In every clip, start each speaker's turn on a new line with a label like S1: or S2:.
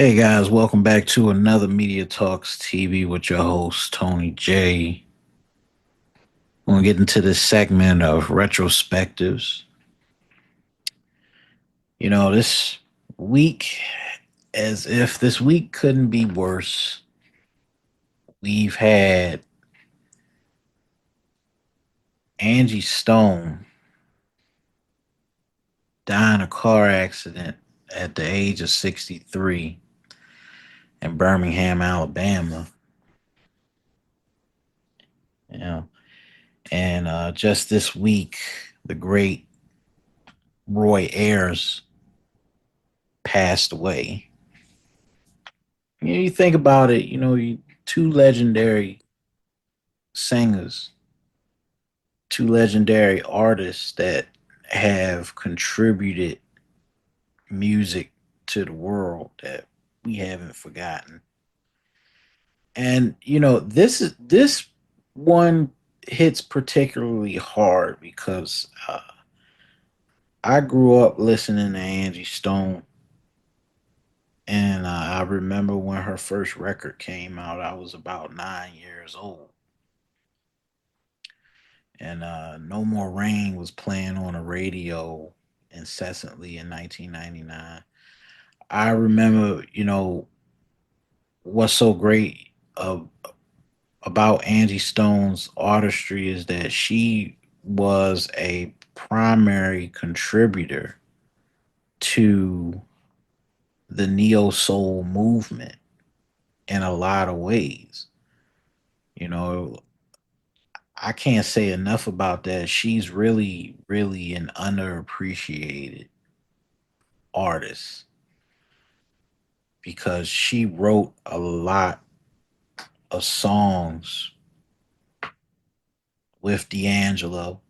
S1: Hey guys, welcome back to another Media Talks TV with your host Tony J. We're gonna get into this segment of retrospectives. This week, as if this week couldn't be worse, we've had Angie Stone die in a car accident at the age of 63 in Birmingham, Alabama. You know, and just this week, the great Roy Ayers passed away. You think about it, two legendary singers, two legendary artists that have contributed music to the world that we haven't forgotten. And this one hits particularly hard because I grew up listening to Angie Stone, and I remember when her first record came out. I was about 9 years old, and No More Rain was playing on the radio incessantly in 1999. I remember, what's so great about Angie Stone's artistry is that she was a primary contributor to the neo soul movement in a lot of ways. You know, I can't say enough about that. She's really, really an underappreciated artist because she wrote a lot of songs with D'Angelo.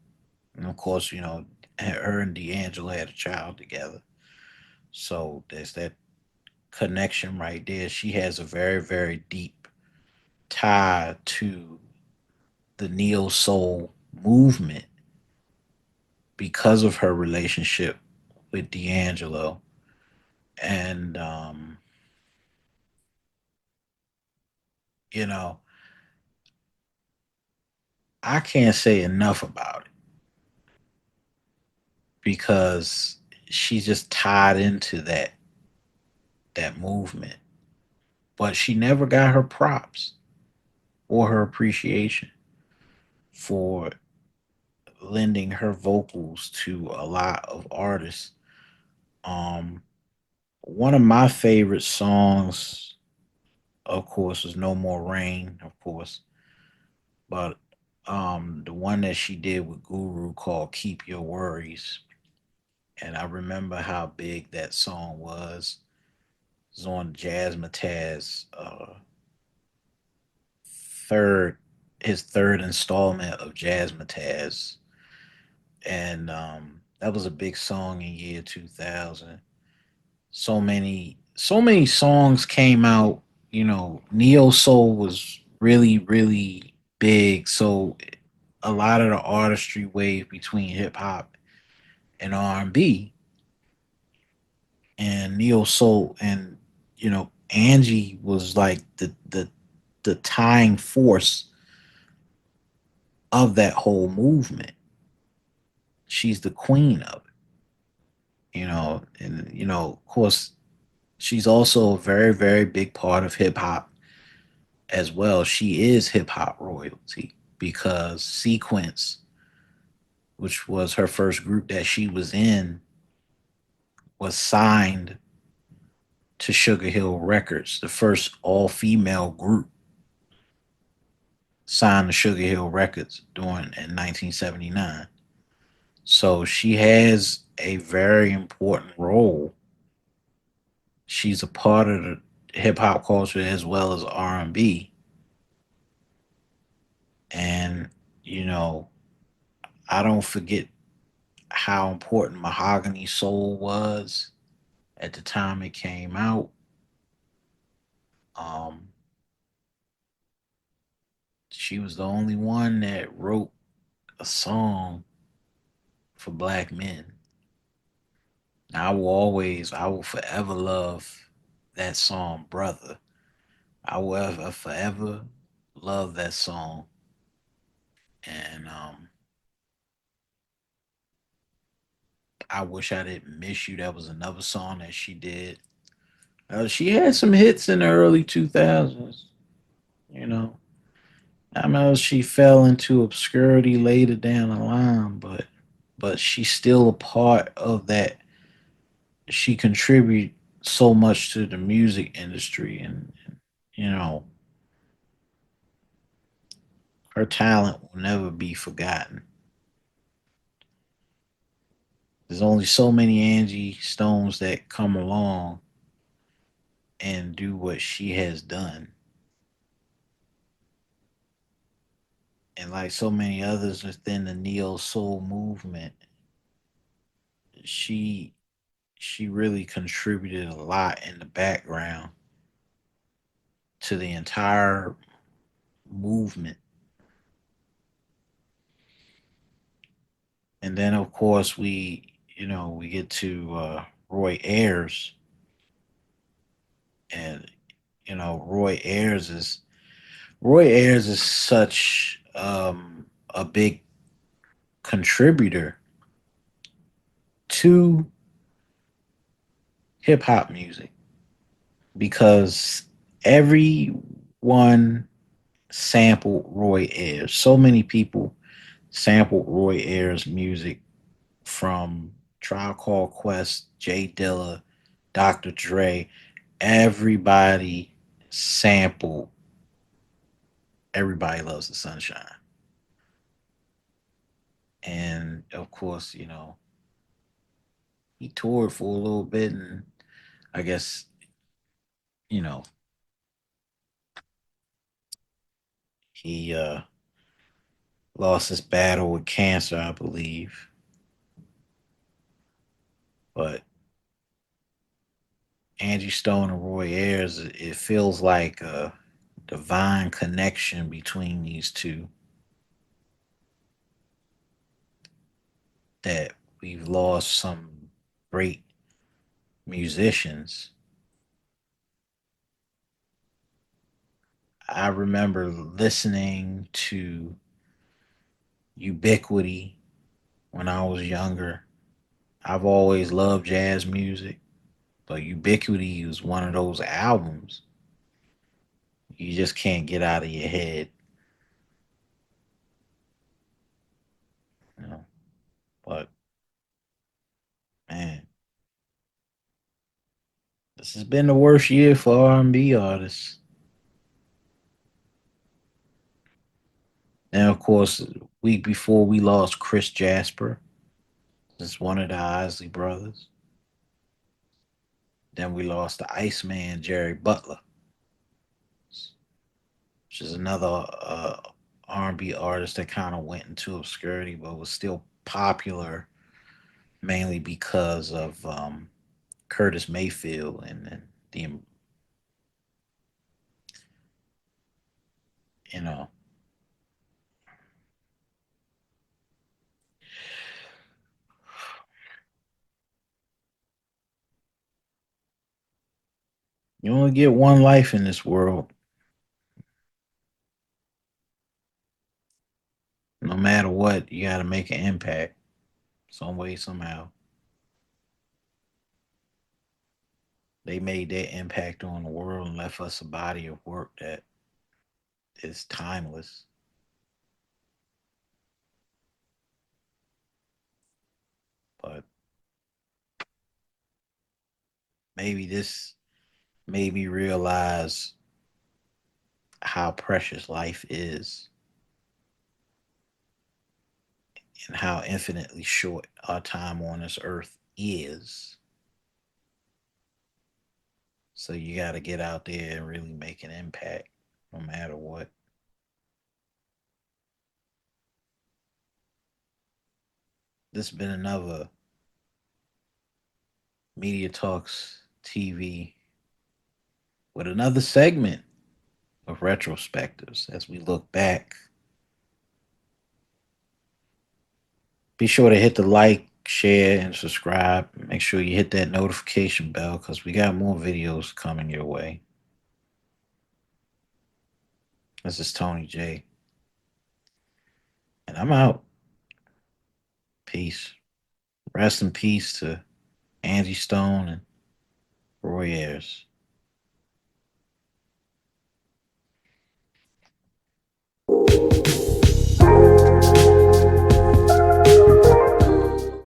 S1: And of course, her and D'Angelo had a child together. So there's that connection right there. She has a very, very deep tie to the neo soul movement because of her relationship with D'Angelo. And, you know, I can't say enough about it because she's just tied into that movement. But she never got her props or her appreciation for lending her vocals to a lot of artists. Um, One of my favorite songs, of course, is "No More Rain," of course, but the one that she did with Guru called "Keep Your Worries," and I remember how big that song was. It was on Jazzmatazz third his third installment of Jazzmatazz, and that was a big song in year 2000. So many songs came out. Neo soul was really really big, so a lot of the artistry wave between hip hop and R&B and neo soul, and Angie was like the tying force of that whole movement. She's the queen of it, and of course she's also a very very big part of hip hop as well. She is hip hop royalty because Sequence, which was her first group that she was in, was signed to Sugar Hill Records, the first all female group signed to Sugar Hill Records during in 1979. So she has a very important role. She's a part of the hip hop culture as well as R&B, and you know I don't forget how important Mahogany Soul was at the time it came out. Um, she was the only one that wrote a song for black men. I will forever love that song, Brother. I will forever love that song. And I Wish I Didn't Miss You. That was another song that she did. She had some hits in the early 2000s, you know. I know she fell into obscurity later down the line, but she's still a part of that. She contributed so much to the music industry, and you know her talent will never be forgotten. There's only so many Angie Stones that come along and do what she has done, and like so many others within the neo soul movement, she she really contributed a lot in the background to the entire movement. And then of course we get to Roy Ayers, and Roy Ayers is such a big contributor to hip hop music because everyone sampled Roy Ayers. So many people sampled Roy Ayers' music, from Trial Called Quest, Jay Dilla, Dr. Dre. Everybody sampled Everybody Loves the Sunshine. And of course, he toured for a little bit, and I guess, you know, he lost his battle with cancer, I believe. But Angie Stone and Roy Ayers, it feels like a divine connection between these two, that we've lost some great musicians. I remember listening to Ubiquity when I was younger. I've always loved jazz music, but Ubiquity is one of those albums you just can't get out of your head. You know? But man, this has been the worst year for R&B artists. And of course, week before we lost Chris Jasper, this is one of the Isley brothers. Then we lost the Iceman Jerry Butler, which is another R&B artist that kind of went into obscurity, but was still popular mainly because of Curtis Mayfield, and the you know you only get one life in this world. No matter what, you got to make an impact some way somehow. They made their impact on the world and left us a body of work that is timeless. But maybe this made me realize how precious life is and how infinitely short our time on this earth is. So you got to get out there and really make an impact no matter what. This has been another Media Talks TV with another segment of retrospectives as we look back. Be sure to hit the like share, and subscribe. Make sure you hit that notification bell because we got more videos coming your way. This is Tony J, and I'm out. Peace. Rest in peace to Angie Stone and Roy Ayers.